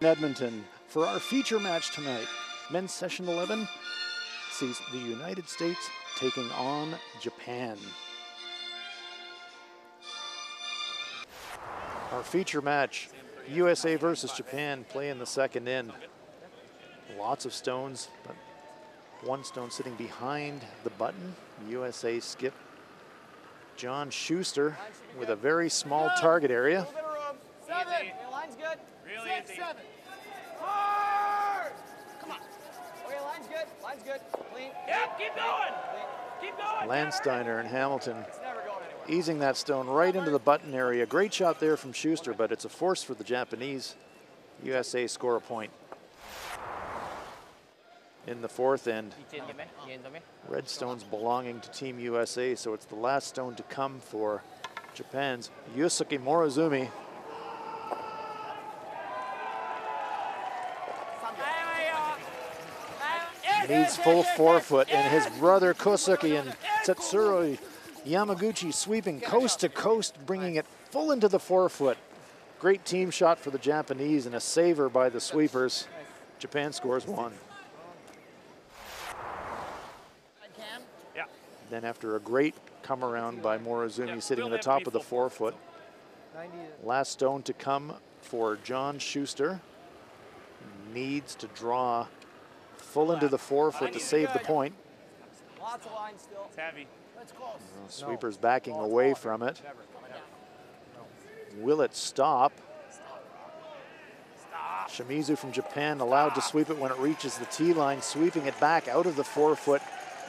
Edmonton for our feature match tonight. Men's session 11 sees the United States taking on Japan. Our feature match, USA versus Japan, play in the second end. Lots of stones, but one stone sitting behind the button. USA skip John Schuster with a very small target area. Seven. Line's good. Really 6, easy. 7. Hard. Come on. Okay, line's good. Line's good. Clean. Yep, keep going. Keep going. Landsteiner and Hamilton It's never going anywhere. easing that stone right into the button area. Great shot there from Schuster, but it's a force for the Japanese. USA score a point. In the fourth end, red stones belonging to Team USA, so it's the last stone to come for Japan's Yusuke Morozumi. Needs full forefoot, and his brother Kosuke and Tetsuro Yamaguchi sweeping coast to coast, bringing it full into the forefoot. Great team shot for the Japanese and a saver by the sweepers. Japan scores 1. Yeah. Then after a great come around by Morozumi sitting at the top of the forefoot, last stone to come for John Schuster. Needs to draw full into the forefoot to save the point. Lots of lines still. It's heavy. That's close. Sweeper's backing away from it. Will it stop? Shimizu from Japan allowed to sweep it when it reaches the tee line, sweeping it back out of the forefoot,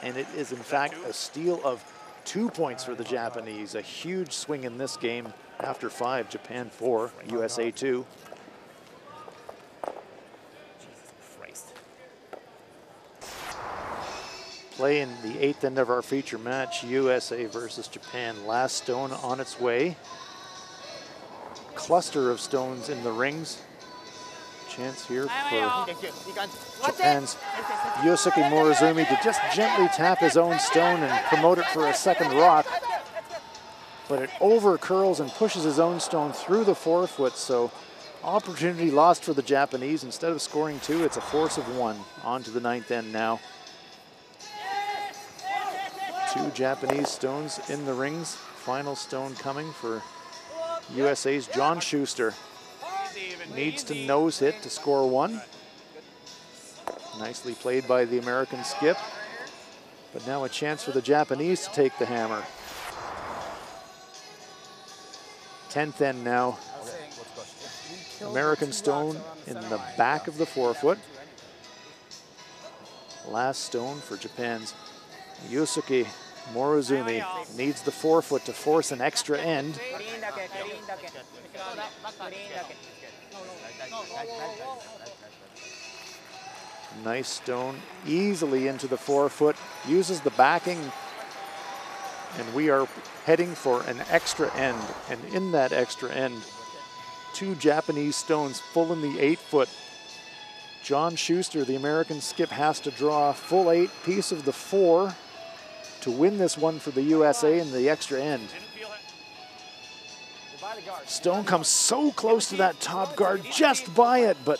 and it is in fact a steal of 2 points for the Japanese. A huge swing in this game. After 5, Japan 4, USA 2. Play in the 8th end of our feature match, USA versus Japan. Last stone on its way. Cluster of stones in the rings. Chance here for Japan's Yusuke Morozumi to just gently tap his own stone and promote it for a second rock. But it over curls and pushes his own stone through the forefoot, so opportunity lost for the Japanese. Instead of scoring 2, it's a force of 1. On to the 9th end now. 2 Japanese stones in the rings. Final stone coming for USA's John Schuster. Needs to nose hit to score 1. Nicely played by the American skip. But now a chance for the Japanese to take the hammer. 10th end now. American stone in the back of the forefoot. Last stone for Japan's Yusuke Morozumi. Needs the forefoot to force an extra end. Nice stone, easily into the forefoot, uses the backing, and we are heading for an extra end. And in that extra end, 2 Japanese stones full in the 8-foot. John Schuster, the American skip, has to draw a full 8 piece of the 4 to win this one for the USA in the extra end. Stone comes so close to that top guard, just by it, but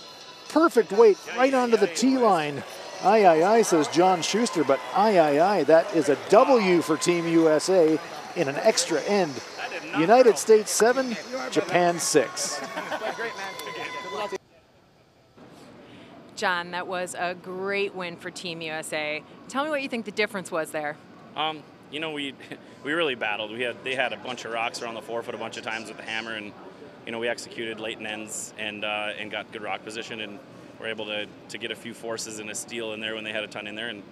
perfect weight right onto the tee line. Aye, aye, aye, says John Schuster, but aye, aye, aye, that is a W for Team USA in an extra end. United States 7, Japan 6. John, that was a great win for Team USA. Tell me what you think the difference was there. You know, we really battled. They had a bunch of rocks around the forefoot a bunch of times with the hammer, and you know, we executed late in ends and got good rock position, and were able to get a few forces and a steal in there when they had a ton in there, and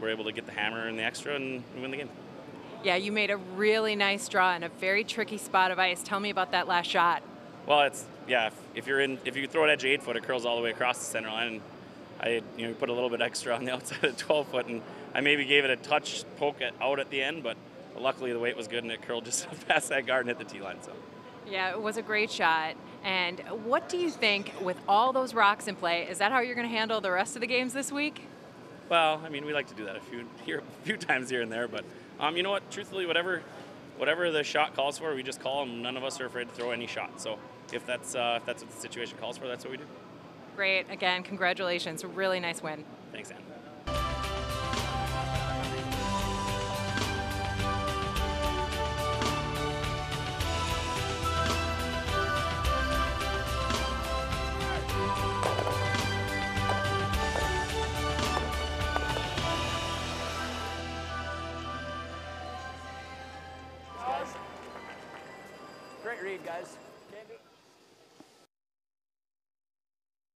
we're able to get the hammer in the extra and win the game. Yeah, you made a really nice draw in a very tricky spot of ice. Tell me about that last shot. Well, if you throw it edge 8-foot, it curls all the way across the center line. And I put a little bit extra on the outside of 12-foot, and I maybe gave it a touch poke out at the end, but luckily the weight was good and it curled just past that guard and hit the tee line. So. Yeah, it was a great shot. And what do you think, with all those rocks in play, is that how you're going to handle the rest of the games this week? Well, I mean, we like to do that a few times here and there, but you know what? Truthfully, whatever the shot calls for, we just call them. None of us are afraid to throw any shot. So if that's what the situation calls for, that's what we do. Great. Again, congratulations. Really nice win. Thanks, Ann. Great read, guys.